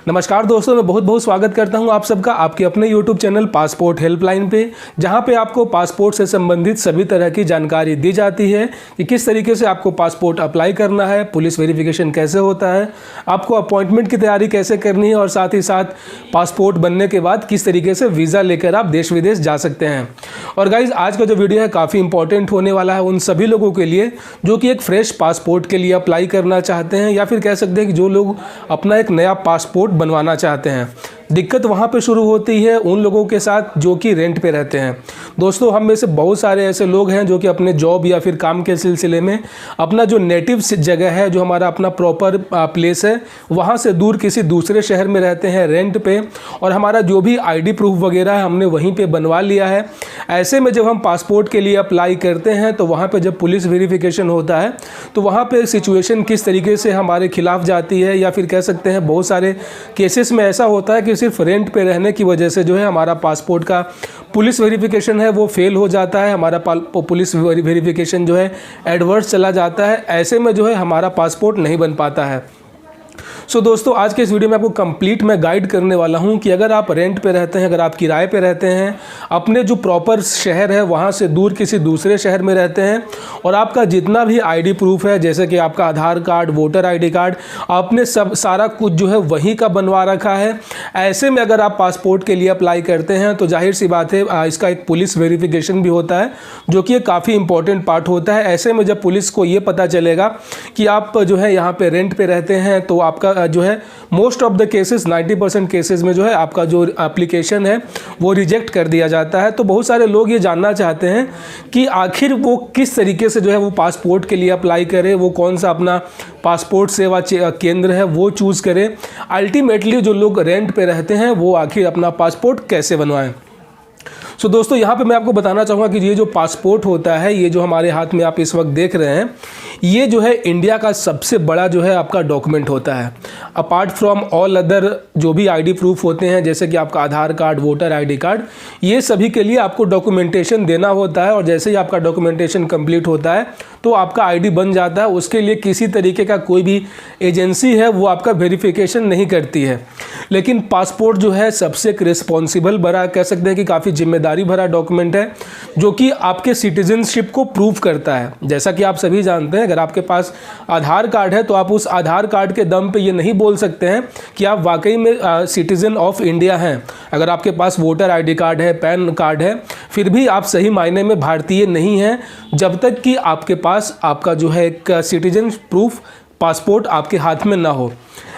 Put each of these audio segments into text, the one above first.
नमस्कार दोस्तों, मैं बहुत बहुत स्वागत करता हूं आप सबका आपके अपने YouTube चैनल पासपोर्ट हेल्पलाइन पे, जहां पे आपको पासपोर्ट से संबंधित सभी तरह की जानकारी दी जाती है कि किस तरीके से आपको पासपोर्ट अप्लाई करना है, पुलिस वेरिफिकेशन कैसे होता है, आपको अपॉइंटमेंट की तैयारी कैसे करनी है और साथ ही साथ पासपोर्ट बनने के बाद किस तरीके से वीज़ा लेकर आप देश विदेश जा सकते हैं। और गाइज, आज का जो वीडियो है काफ़ी इंपॉर्टेंट होने वाला है उन सभी लोगों के लिए जो कि एक फ्रेश पासपोर्ट के लिए अप्लाई करना चाहते हैं, या फिर कह सकते हैं कि जो लोग अपना एक नया पासपोर्ट बनवाना चाहते हैं। दिक्कत वहाँ पे शुरू होती है उन लोगों के साथ जो कि रेंट पे रहते हैं। दोस्तों, हम में से बहुत सारे ऐसे लोग हैं जो कि अपने जॉब या फिर काम के सिलसिले में अपना जो नेटिव जगह है, जो हमारा अपना प्रॉपर प्लेस है, वहाँ से दूर किसी दूसरे शहर में रहते हैं रेंट पे, और हमारा जो भी आईडी प्रूफ वगैरह है हमने वहीं पे बनवा लिया है। ऐसे में जब हम पासपोर्ट के लिए अप्लाई करते हैं तो वहाँ पर जब पुलिस वेरिफिकेशन होता है तो वहाँ पर सिचुएशन किस तरीके से हमारे खिलाफ जाती है, या फिर कह सकते हैं बहुत सारे केसेस में ऐसा होता है कि सिर्फ रेंट पे रहने की वजह से जो है हमारा पासपोर्ट का पुलिस वेरिफिकेशन है वो फेल हो जाता है, हमारा पुलिस वेरिफिकेशन जो है एडवर्स चला जाता है। ऐसे में जो है हमारा पासपोर्ट नहीं बन पाता है। सो दोस्तों, आज के इस वीडियो में आपको कंप्लीट मैं गाइड करने वाला हूं कि अगर आप रेंट पे रहते हैं, अगर आप किराए पे रहते हैं, अपने जो प्रॉपर शहर है वहां से दूर किसी दूसरे शहर में रहते हैं, और आपका जितना भी आईडी प्रूफ है, जैसे कि आपका आधार कार्ड, वोटर आईडी कार्ड, आपने सब सारा कुछ जो है वहीं का बनवा रखा है। ऐसे में अगर आप पासपोर्ट के लिए अप्लाई करते हैं तो जाहिर सी बात है इसका एक पुलिस वेरिफिकेशन भी होता है, जो कि एक काफ़ी इंपॉर्टेंट पार्ट होता है। ऐसे में जब पुलिस को ये पता चलेगा कि आप जो है यहाँ पे रेंट पे रहते हैं तो आपका जो है most of the cases 90% cases में जो है आपका जो एप्लीकेशन है वो रिजेक्ट कर दिया जाता है। तो बहुत सारे लोग ये जानना चाहते हैं कि आखिर वो किस तरीके से जो है वो पासपोर्ट के लिए अप्लाई करे, वो कौन सा अपना पासपोर्ट सेवा केंद्र है वो चूज़ करें। अल्टीमेटली जो लोग रेंट पे रहते हैं वो आखिर अपना पासपोर्ट कैसे बनवाएं। सो दोस्तों, यहाँ पे मैं आपको बताना चाहूँगा कि ये जो पासपोर्ट होता है, ये जो हमारे हाथ में आप इस वक्त देख रहे हैं, ये जो है इंडिया का सबसे बड़ा जो है आपका डॉक्यूमेंट होता है। अपार्ट फ्रॉम ऑल अदर जो भी आईडी प्रूफ होते हैं, जैसे कि आपका आधार कार्ड, वोटर आईडी कार्ड, ये सभी के लिए आपको डॉक्यूमेंटेशन देना होता है, और जैसे ही आपका डॉक्यूमेंटेशन कंप्लीट होता है तो आपका आईडी बन जाता है। उसके लिए किसी तरीके का कोई भी एजेंसी है वो आपका वेरिफिकेशन नहीं करती है। लेकिन पासपोर्ट जो है सबसे एक रिस्पॉन्सिबल भरा, कह सकते हैं कि काफ़ी जिम्मेदारी भरा डॉक्यूमेंट है, जो कि आपके सिटीजनशिप को प्रूव करता है। जैसा कि आप सभी जानते हैं, अगर आपके पास आधार कार्ड है तो आप उस आधार कार्ड के दम पे ये नहीं बोल सकते हैं कि आप वाकई में सिटीजन ऑफ इंडिया हैं। अगर आपके पास वोटर आईडी कार्ड है, पैन कार्ड है, फिर भी आप सही मायने में भारतीय नहीं हैं जब तक कि आपके पास आपका जो है एक सिटीजन प्रूफ पासपोर्ट आपके हाथ में ना हो।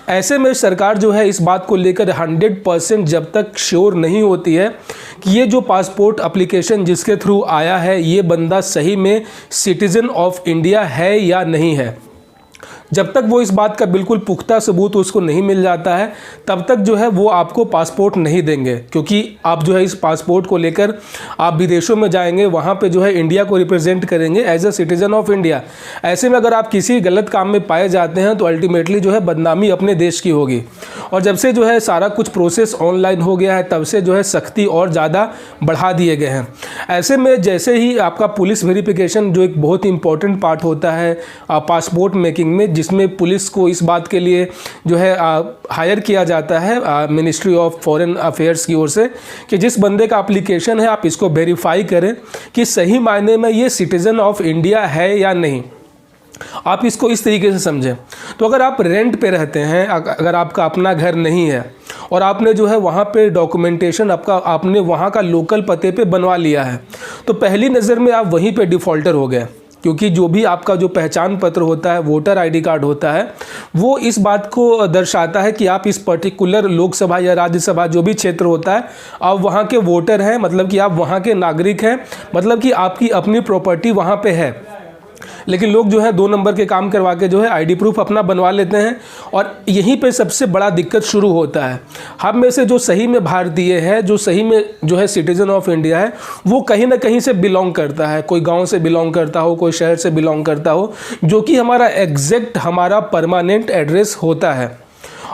ऐसे में सरकार जो है इस बात को लेकर 100% जब तक श्योर नहीं होती है कि ये जो पासपोर्ट एप्लीकेशन जिसके थ्रू आया है ये बंदा सही में सिटीजन ऑफ इंडिया है या नहीं है, जब तक वो इस बात का बिल्कुल पुख्ता सबूत उसको नहीं मिल जाता है तब तक जो है वो आपको पासपोर्ट नहीं देंगे। क्योंकि आप जो है इस पासपोर्ट को लेकर आप विदेशों में जाएंगे, वहाँ पे जो है इंडिया को रिप्रेजेंट करेंगे as a citizen of India. ऐसे में अगर आप किसी गलत काम में पाए जाते हैं तो अल्टीमेटली जो है बदनामी अपने देश की होगी। और जब से जो है सारा कुछ प्रोसेस ऑनलाइन हो गया है तब से जो है सख्ती और ज़्यादा बढ़ा दिए गए हैं। ऐसे में जैसे ही आपका पुलिस वेरिफिकेशन, जो एक बहुत ही इंपॉर्टेंट पार्ट होता है पासपोर्ट मेकिंग में, जिसमें पुलिस को इस बात के लिए जो है हायर किया जाता है मिनिस्ट्री ऑफ फॉरेन अफेयर्स की ओर से कि जिस बंदे का एप्लीकेशन है आप इसको वेरीफाई करें कि सही मायने में ये सिटीजन ऑफ इंडिया है या नहीं। आप इसको इस तरीके से समझें। तो अगर आप रेंट पे रहते हैं, अगर आपका अपना घर नहीं है और आपने जो है वहाँ पे डॉक्यूमेंटेशन आपने वहाँ का लोकल पते पे बनवा लिया है, तो पहली नज़र में आप वहीं पे डिफ़ॉल्टर हो गए। क्योंकि जो भी आपका जो पहचान पत्र होता है, वोटर आईडी कार्ड होता है, वो इस बात को दर्शाता है कि आप इस पर्टिकुलर लोकसभा या राज्यसभा जो भी क्षेत्र होता है आप वहाँ के वोटर हैं, मतलब कि आप वहाँ के नागरिक हैं, मतलब कि आपकी अपनी प्रॉपर्टी वहाँ पे है। लेकिन लोग जो है 2 नंबर के काम करवा के जो है आईडी प्रूफ अपना बनवा लेते हैं, और यहीं पे सबसे बड़ा दिक्कत शुरू होता है। हम में से जो सही में भारतीय है, जो सही में जो है सिटीजन ऑफ इंडिया है, वो कहीं ना कहीं से बिलोंग करता है, कोई गांव से बिलोंग करता हो, कोई शहर से बिलोंग करता हो, जो कि हमारा एग्जैक्ट हमारा परमानेंट एड्रेस होता है।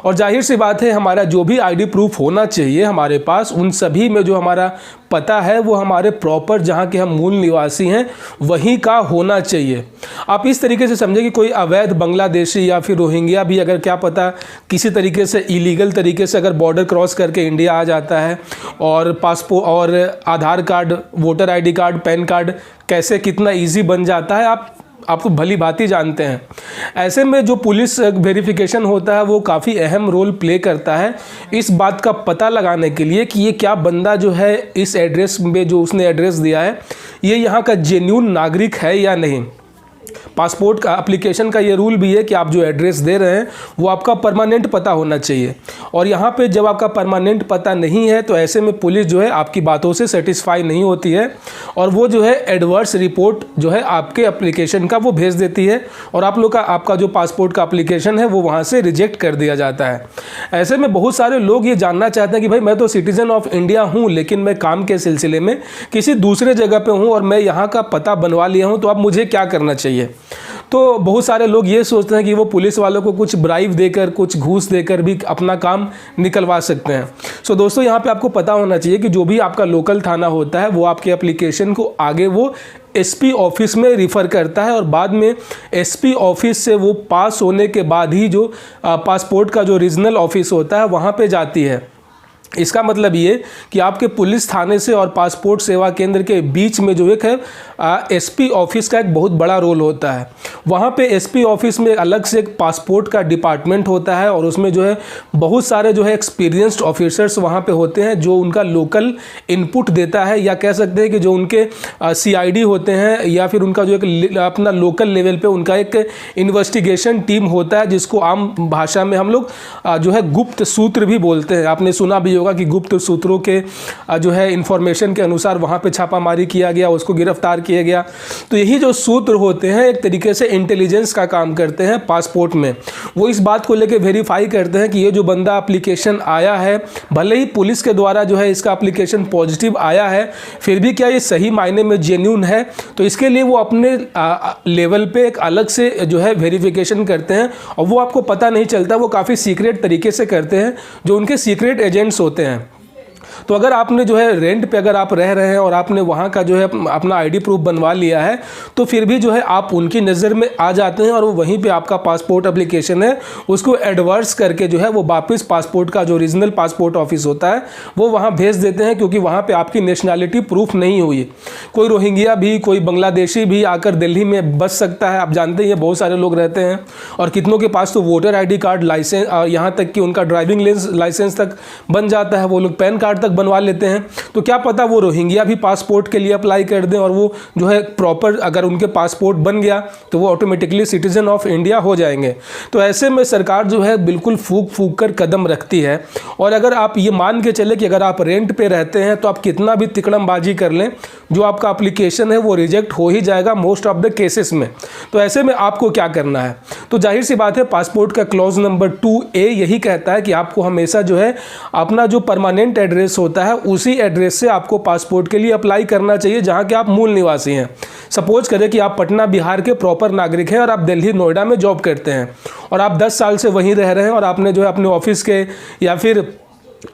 और जाहिर सी बात है हमारा जो भी आईडी प्रूफ होना चाहिए हमारे पास, उन सभी में जो हमारा पता है वो हमारे प्रॉपर जहाँ के हम मूल निवासी हैं वहीं का होना चाहिए। आप इस तरीके से समझें कि कोई अवैध बांग्लादेशी या फिर रोहिंग्या भी अगर क्या पता किसी तरीके से इलीगल तरीके से अगर बॉर्डर क्रॉस करके इंडिया आ जाता है और पासपोर्ट और Aadhaar card, voter ID card, PAN card कैसे कितना ईजी बन जाता है आप तो भली भांति जानते हैं। ऐसे में जो पुलिस वेरिफिकेशन होता है वो काफ़ी अहम रोल प्ले करता है इस बात का पता लगाने के लिए कि ये क्या बंदा जो है इस एड्रेस में जो उसने एड्रेस दिया है ये यहाँ का जेन्युइन नागरिक है या नहीं। पासपोर्ट का एप्लीकेशन का ये रूल भी है कि आप जो एड्रेस दे रहे हैं वो आपका परमानेंट पता होना चाहिए, और यहाँ पे जब आपका परमानेंट पता नहीं है तो ऐसे में पुलिस जो है आपकी बातों से सेटिस्फाई नहीं होती है और वो जो है एडवर्स रिपोर्ट जो है आपके एप्लीकेशन का वो भेज देती है और आप लोग का आपका जो पासपोर्ट का एप्लीकेशन है वो वहाँ से रिजेक्ट कर दिया जाता है। ऐसे में बहुत सारे लोग ये जानना चाहते हैं कि भाई मैं तो सिटीजन ऑफ इंडिया हूँ लेकिन मैं काम के सिलसिले में किसी दूसरे जगह पे हूँ और मैं यहाँ का पता बनवा लिया हूँ, तो अब मुझे क्या करना चाहिए। तो बहुत सारे लोग ये सोचते हैं कि वो पुलिस वालों को कुछ ब्राइब देकर, कुछ घूस देकर भी अपना काम निकलवा सकते हैं। सो दोस्तों यहाँ पे आपको पता होना चाहिए कि जो भी आपका लोकल थाना होता है वो आपके एप्लीकेशन को आगे वो एसपी ऑफिस में रिफ़र करता है और बाद में एसपी ऑफिस से वो पास होने के बाद ही जो पासपोर्ट का जो रीजनल ऑफिस होता है वहाँ पे जाती है। इसका मतलब ये कि आपके पुलिस थाने से और पासपोर्ट सेवा केंद्र के बीच में जो एक है एसपी ऑफिस का एक बहुत बड़ा रोल होता है। वहाँ पे एसपी ऑफिस में अलग से एक पासपोर्ट का डिपार्टमेंट होता है और उसमें जो है बहुत सारे जो है एक्सपीरियंस्ड ऑफिसर्स वहाँ पे होते हैं जो उनका लोकल इनपुट देता है, या कह सकते हैं कि जो उनके सीआईडी होते हैं या फिर उनका जो एक अपना लोकल लेवल पे उनका एक इन्वेस्टिगेशन टीम होता है जिसको आम भाषा में हम लोग जो है गुप्त सूत्र भी बोलते हैं। आपने सुना भी होगा कि गुप्त सूत्रों के जो है इंफॉर्मेशन के अनुसार वहाँ पे छापामारी किया गया, उसको गिरफ्तार किया गया। तो यही जो सूत्र होते हैं एक तरीके से इंटेलिजेंस का काम करते हैं पासपोर्ट में। वो इस बात को लेके वेरीफाई करते हैं कि ये जो बंदा एप्लीकेशन आया है, भले ही पुलिस के द्वारा जो है इसका एप्लीकेशन पॉजिटिव आया है, फिर भी क्या ये सही मायने में जेन्युइन है। तो इसके लिए वो अपने लेवल पे एक अलग से जो है वेरिफिकेशन करते हैं और वो आपको पता नहीं चलता, वो काफ़ी सीक्रेट तरीके से करते हैं जो उनके सीक्रेट एजेंट्स होते हैं। तो अगर आपने जो है रेंट पे अगर आप रह रहे हैं और आपने वहाँ का जो है अपना आईडी प्रूफ बनवा लिया है तो फिर भी जो है आप उनकी नज़र में आ जाते हैं और वो वहीं पे आपका पासपोर्ट एप्लीकेशन है उसको एडवर्स करके जो है वो वापस पासपोर्ट का जो रीजनल पासपोर्ट ऑफिस होता है वो वहाँ भेज देते हैं, क्योंकि वहाँ पर आपकी नेशनैलिटी प्रूफ नहीं हुई। कोई रोहिंग्या भी, कोई बांग्लादेशी भी आकर दिल्ली में बस सकता है। आप जानते हैं बहुत सारे लोग रहते हैं और कितनों के पास तो voter I D card, licence, यहाँ तक कि उनका ड्राइविंग लाइसेंस तक बन जाता है, वो लोग पैन कार्ड तक बनवा लेते हैं। तो क्या पता वो रोहिंग्या भी पासपोर्ट के लिए अप्लाई कर दें और वो जो है प्रॉपर अगर उनके पासपोर्ट बन गया तो वो ऑटोमेटिकली सिटीजन ऑफ इंडिया हो जाएंगे। तो ऐसे में सरकार जो है बिल्कुल फूक कर कदम रखती है। और अगर आप ये मान के चले कि अगर आप रेंट पे रहते हैं तो आप कितना भी तिकड़मबाजी कर लें, जो आपका एप्लीकेशन है वो रिजेक्ट हो ही जाएगा मोस्ट ऑफ द केसेस में। तो ऐसे में आपको क्या करना है, तो जाहिर सी बात है पासपोर्ट का क्लॉज नंबर 2A यही कहता है कि आपको हमेशा जो है अपना जो परमानेंट एड्रेस होता है उसी एड्रेस से आपको पासपोर्ट के लिए अप्लाई करना चाहिए जहां के आप मूल निवासी हैं। सपोज करें कि आप पटना बिहार के प्रॉपर नागरिक हैं और आप दिल्ली नोएडा में जॉब करते हैं और आप 10 साल से वहीं रह रहे हैं और आपने जो है अपने ऑफिस के या फिर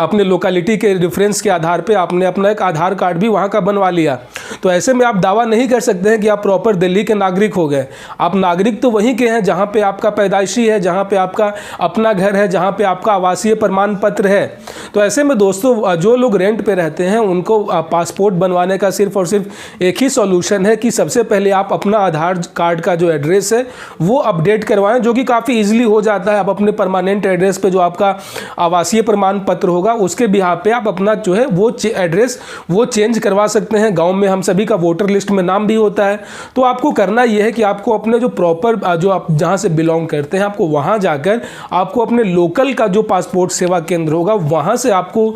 अपने लोकेलिटी के रेफरेंस के आधार पे आपने अपना एक आधार कार्ड भी वहाँ का बनवा लिया। तो ऐसे में आप दावा नहीं कर सकते हैं कि आप प्रॉपर दिल्ली के नागरिक हो गए। आप नागरिक तो वहीं के हैं जहाँ पे आपका पैदाइशी है, जहाँ पे आपका अपना घर है, जहाँ पे आपका आवासीय प्रमाण पत्र है। तो ऐसे में दोस्तों जो लोग रेंट पे रहते हैं उनको पासपोर्ट बनवाने का सिर्फ और सिर्फ एक ही सॉल्यूशन है कि सबसे पहले आप अपना आधार कार्ड का जो एड्रेस है वो अपडेट करवाएं, जो कि काफ़ी ईजिली हो जाता है। आप अपने परमानेंट एड्रेस पे जो आपका आवासीय प्रमाण पत्र होगा उसके बिहार पे आप अपना जो है वो एड्रेस वो चेंज करवा सकते हैं। गांव में हम सभी का वोटर लिस्ट में नाम भी होता है। तो आपको करना यह है कि आपको अपने जो प्रॉपर जो आप जहां से बिलोंग करते हैं आपको वहां जाकर आपको अपने लोकल का जो पासपोर्ट सेवा केंद्र होगा वहां से आपको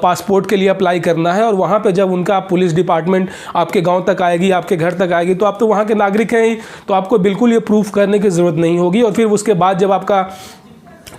पासपोर्ट के लिए अप्लाई करना है। और वहां पे जब उनका पुलिस डिपार्टमेंट आपके गाँव तक आएगी, आपके घर तक आएगी, तो आप तो वहाँ के नागरिक हैं ही, तो आपको बिल्कुल ये प्रूफ करने की ज़रूरत नहीं होगी। और फिर उसके बाद जब आपका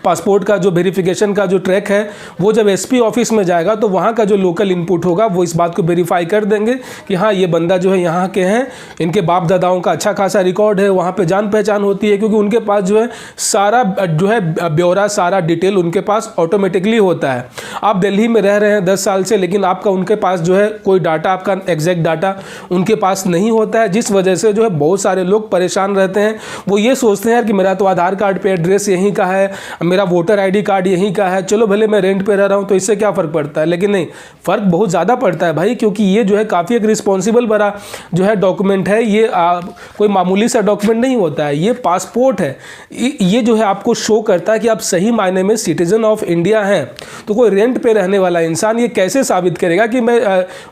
पासपोर्ट का जो वेरिफिकेशन का जो ट्रैक है वो जब एसपी ऑफिस में जाएगा तो वहाँ का जो लोकल इनपुट होगा वो इस बात को वेरीफाई कर देंगे कि हाँ ये बंदा जो है यहाँ के हैं, इनके बाप दादाओं का अच्छा खासा रिकॉर्ड है, वहाँ पे जान पहचान होती है, क्योंकि उनके पास जो है सारा जो है ब्यौरा, सारा डिटेल उनके पास ऑटोमेटिकली होता है। आप दिल्ली में रह रहे हैं 10 साल से, लेकिन आपका उनके पास जो है कोई डाटा, आपका एग्जैक्ट डाटा उनके पास नहीं होता है, जिस वजह से जो है बहुत सारे लोग परेशान रहते हैं। वो ये सोचते हैं यार कि मेरा तो आधार कार्ड पे एड्रेस यहीं का है, मेरा वोटर आईडी कार्ड यहीं का है, चलो भले मैं रेंट पे रह रहा हूँ तो इससे क्या फ़र्क पड़ता है। लेकिन नहीं, फ़र्क बहुत ज़्यादा पड़ता है भाई, क्योंकि ये जो है काफ़ी एक रिस्पॉन्सिबल बड़ा जो है डॉक्यूमेंट है। ये कोई मामूली सा डॉक्यूमेंट नहीं होता है, ये पासपोर्ट है। ये जो है आपको शो करता है कि आप सही मायने में सिटीजन ऑफ इंडिया हैं। तो कोई रेंट पे रहने वाला इंसान ये कैसे साबित करेगा कि मैं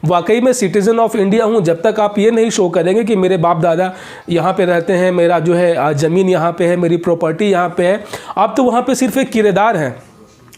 वाकई में सिटीजन ऑफ इंडिया हूँ, जब तक आप ये नहीं शो करेंगे कि मेरे बाप दादा यहाँ पे रहते हैं, मेरा जो है ज़मीन यहाँ पे है, मेरी प्रॉपर्टी यहाँ पे है। आप तो वहाँ पे सिर्फ एक किराएदार हैं,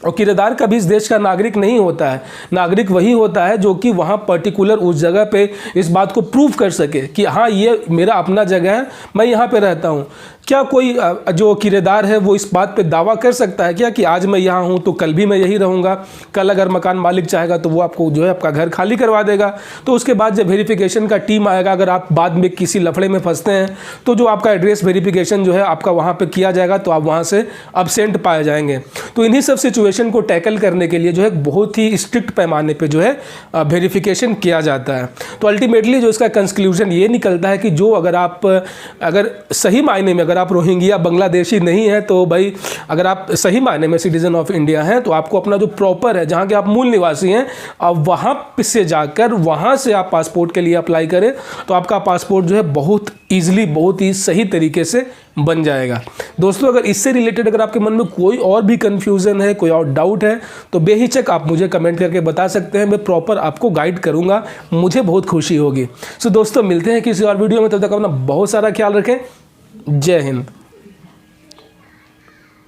और किराएदार कभी इस देश का नागरिक नहीं होता है। नागरिक वही होता है जो कि वहाँ पर्टिकुलर उस जगह पे इस बात को प्रूव कर सके कि हाँ ये मेरा अपना जगह है, मैं यहाँ पे रहता हूँ। क्या कोई जो किराएदार है वो इस बात पे दावा कर सकता है क्या कि आज मैं यहाँ हूँ तो कल भी मैं यही रहूँगा? कल अगर मकान मालिक चाहेगा तो वो आपको जो है आपका घर खाली करवा देगा। तो उसके बाद जब वेरिफिकेशन का टीम आएगा, अगर आप बाद में किसी लफड़े में फंसते हैं तो जो आपका एड्रेस वेरिफिकेशन जो है आपका वहाँ पर किया जाएगा, तो आप वहाँ से अब्सेंट पाए जाएंगे। तो इन्हीं सब सिचुएशन को टैकल करने के लिए जो है बहुत ही स्ट्रिक्ट पैमाने पे जो है वेरिफिकेशन किया जाता है। तो अल्टीमेटली जो इसका कंक्लूजन ये निकलता है कि जो अगर सही मायने में अगर आप रोहिंग्या बांग्लादेशी नहीं है, तो भाई अगर आप सही मायने में सिटीजन ऑफ इंडिया हैं तो आपको अपना जो प्रॉपर है, जहाँ के आप मूल निवासी हैं, अब वहाँ से जाकर वहाँ से आप पासपोर्ट के लिए अप्लाई करें तो आपका पासपोर्ट जो है बहुत ईजिली, बहुत ही सही तरीके से बन जाएगा। दोस्तों, अगर इससे रिलेटेड अगर आपके मन में कोई और भी कन्फ्यूज़न है, कोई और डाउट है, तो बेहिचक आप मुझे कमेंट करके बता सकते हैं। मैं प्रॉपर आपको गाइड करूंगा, मुझे बहुत खुशी होगी। सो दोस्तों, मिलते हैं किसी और वीडियो में, तब तक अपना बहुत सारा ख्याल रखें। जय हिंद।